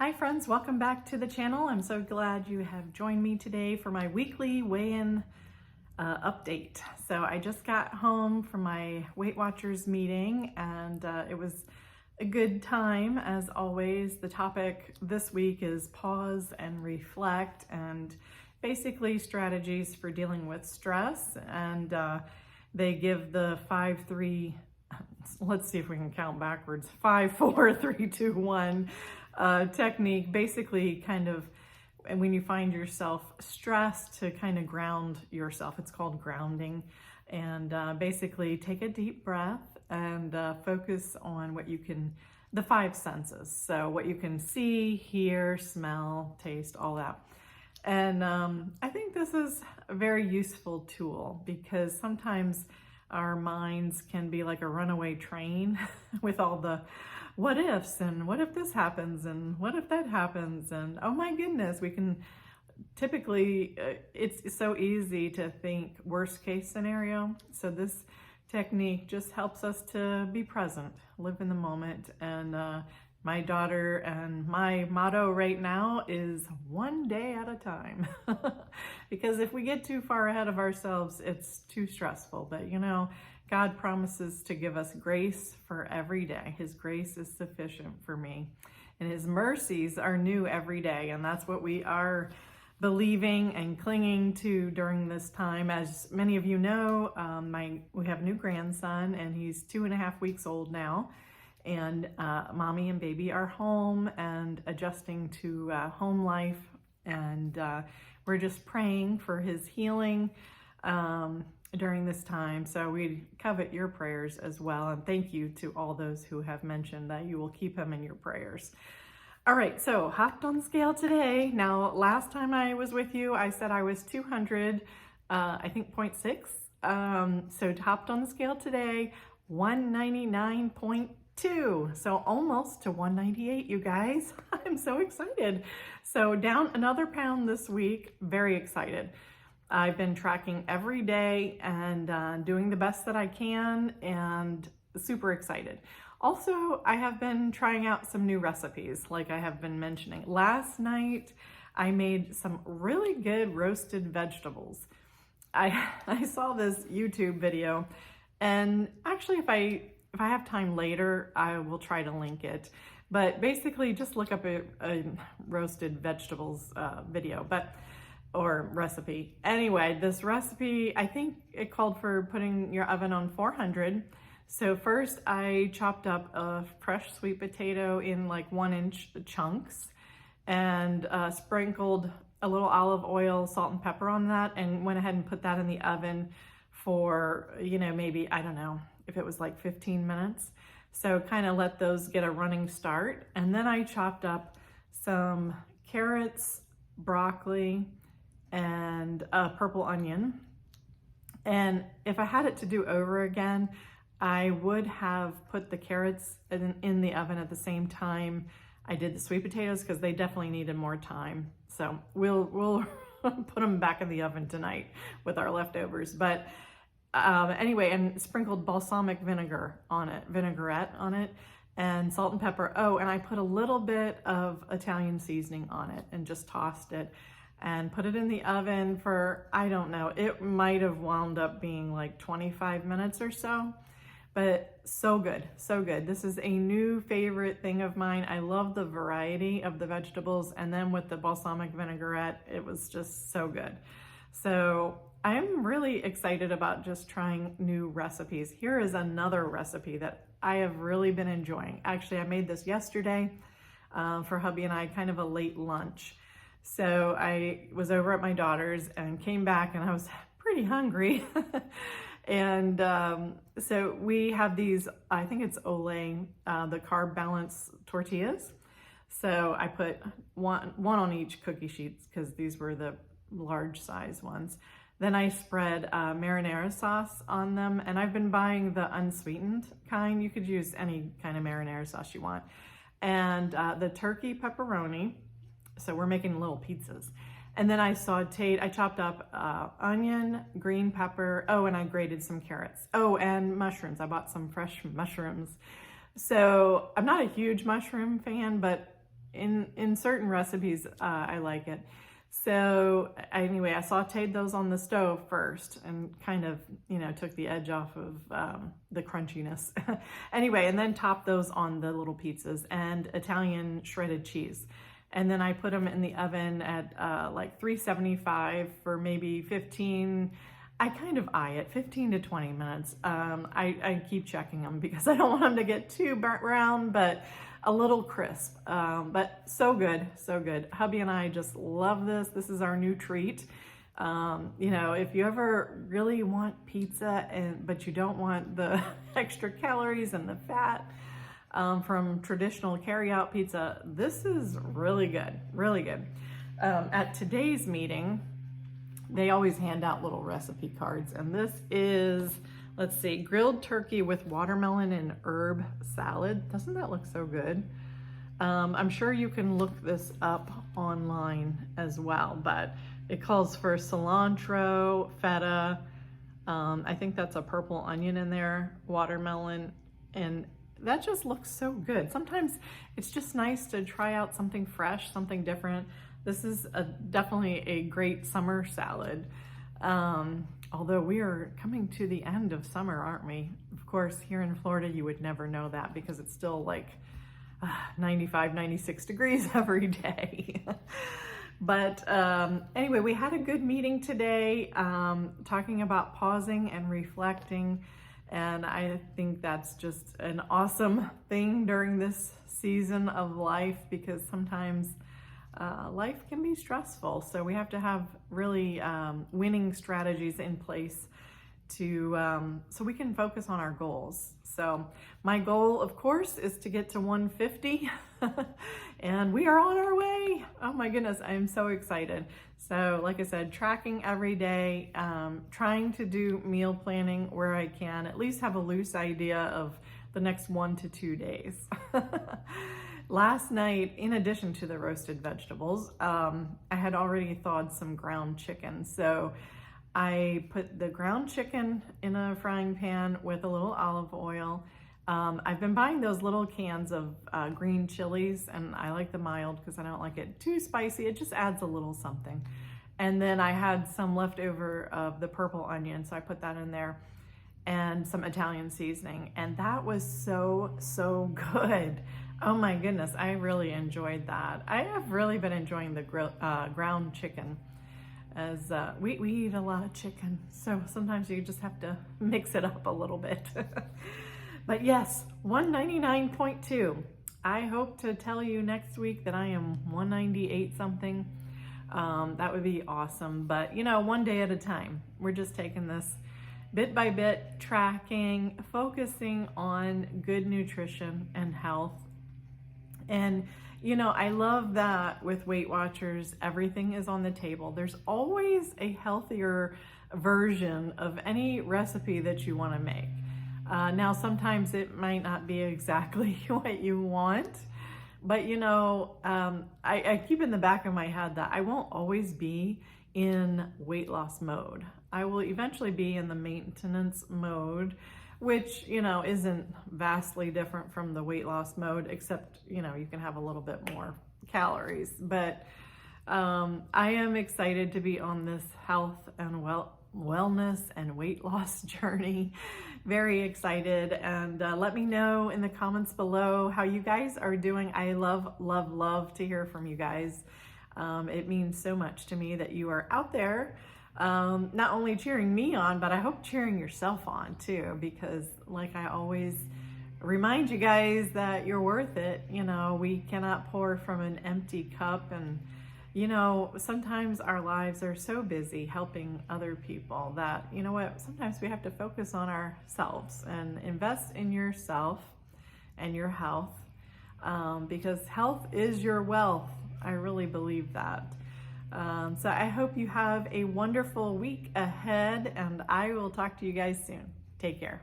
Hi friends, welcome back to the channel. I'm so glad you have joined me today for my weekly weigh-in update. So I just got home from my Weight Watchers meeting and it was a good time as always. The topic this week is pause and reflect and basically strategies for dealing with stress, and they give the 5-3, let's see if we can count backwards, 5-4-3-2-1 technique, basically kind of, and when you find yourself stressed, to kind of ground yourself. It's called grounding. And basically take a deep breath and focus on what you can, the five senses. So what you can see, hear, smell, taste, all that. And I think this is a very useful tool because sometimes our minds can be like a runaway train with all the what ifs and what if this happens and what if that happens and oh my goodness, we can typically, it's so easy to think worst case scenario. So this technique just helps us to be present, live in the moment. And my daughter and my motto right now is one day at a time. Because if we get too far ahead of ourselves, it's too stressful. But you know, God promises to give us grace for every day. His grace is sufficient for me. And His mercies are new every day. And that's what we are believing and clinging to during this time. As many of you know, we have a new grandson and he's 2.5 weeks old now. And mommy and baby are home and adjusting to home life. And we're just praying for his healing during this time. So we covet your prayers as well. And thank you to all those who have mentioned that you will keep him in your prayers. All right, so hopped on the scale today. Now, last time I was with you, I said I was 200, I think 0.6. So hopped on the scale today, 199.2. So almost to 198, you guys. I'm so excited. So down another pound this week, very excited. I've been tracking every day and doing the best that I can and super excited. Also, I have been trying out some new recipes like I have been mentioning. Last night, I made some really good roasted vegetables. I saw this YouTube video, and actually if I have time later, I will try to link it. But basically just look up a roasted vegetables video, or recipe. Anyway, this recipe, I think it called for putting your oven on 400. So first I chopped up a fresh sweet potato in like 1-inch chunks and sprinkled a little olive oil, salt and pepper on that, and went ahead and put that in the oven for, you know, maybe, I don't know, if it was like 15 minutes. So kind of let those get a running start. And then I chopped up some carrots, broccoli, and a purple onion. And if I had it to do over again, I would have put the carrots in the oven at the same time I did the sweet potatoes because they definitely needed more time. So we'll put them back in the oven tonight with our leftovers. But anyway, and sprinkled balsamic vinaigrette on it, and salt and pepper. Oh, and I put a little bit of Italian seasoning on it and just tossed it and put it in the oven for, I don't know, it might have wound up being like 25 minutes or so, but so good, so good. This is a new favorite thing of mine. I love the variety of the vegetables, and then with the balsamic vinaigrette, it was just so good. So I'm really excited about just trying new recipes. Here is another recipe that I have really been enjoying. Actually, I made this yesterday for hubby and I, kind of a late lunch. So I was over at my daughter's and came back and I was pretty hungry. And so we have these, I think it's Olé, the carb balance tortillas. So I put one on each cookie sheets because these were the large size ones. Then I spread marinara sauce on them, and I've been buying the unsweetened kind. You could use any kind of marinara sauce you want. And the turkey pepperoni. So we're making little pizzas. And then I chopped up onion, green pepper. Oh, and I grated some carrots. Oh, and mushrooms. I bought some fresh mushrooms. So I'm not a huge mushroom fan, but in certain recipes, I like it. So anyway, I sauteed those on the stove first and kind of, took the edge off of the crunchiness. Anyway, and then topped those on the little pizzas and Italian shredded cheese. And then I put them in the oven at like 375 for maybe 15, I kind of eye it, 15 to 20 minutes. I keep checking them because I don't want them to get too burnt brown, but a little crisp. But so good, so good. Hubby and I just love this. This is our new treat. If you ever really want pizza but you don't want the extra calories and the fat from traditional carry-out pizza, this is really good, really good. At today's meeting, they always hand out little recipe cards, and this is, let's see, grilled turkey with watermelon and herb salad. Doesn't that look so good? I'm sure you can look this up online as well, but it calls for cilantro, feta, I think that's a purple onion in there, watermelon, and that just looks so good. Sometimes it's just nice to try out something fresh, something different. This is definitely a great summer salad. Although we are coming to the end of summer, aren't we? Of course, here in Florida, you would never know that because it's still like 95, 96 degrees every day. But anyway, we had a good meeting today, talking about pausing and reflecting. And I think that's just an awesome thing during this season of life, because sometimes life can be stressful. So we have to have really winning strategies in place to so we can focus on our goals. So my goal, of course, is to get to 150 and we are on our way. Oh my goodness, I am so excited. So like I said, tracking every day, trying to do meal planning where I can, at least have a loose idea of the next 1 to 2 days. Last night, in addition to the roasted vegetables, I had already thawed some ground chicken. So I put the ground chicken in a frying pan with a little olive oil. I've been buying those little cans of green chilies, and I like the mild because I don't like it too spicy. It just adds a little something. And then I had some leftover of the purple onion, so I put that in there, and some Italian seasoning. And that was so, so good. Oh my goodness, I really enjoyed that. I have really been enjoying the ground chicken, as we eat a lot of chicken, so sometimes you just have to mix it up a little bit. But yes, 199.2. I hope to tell you next week that I am 198 something. That would be awesome, but one day at a time. We're just taking this bit by bit, tracking, focusing on good nutrition and health. And I love that with Weight Watchers, everything is on the table. There's always a healthier version of any recipe that you want to make. Now, sometimes it might not be exactly what you want, but I keep in the back of my head that I won't always be in weight loss mode. I will eventually be in the maintenance mode, which, isn't vastly different from the weight loss mode, except, you can have a little bit more calories. But I am excited to be on this health and wellness and weight loss journey. Very excited. And let me know in the comments below how you guys are doing. I love, love, love to hear from you guys. It means so much to me that you are out there, not only cheering me on, but I hope cheering yourself on too, because like I always remind you guys that you're worth it. We cannot pour from an empty cup, and sometimes our lives are so busy helping other people that, sometimes we have to focus on ourselves and invest in yourself and your health, because health is your wealth. I really believe that. So I hope you have a wonderful week ahead, and I will talk to you guys soon. Take care.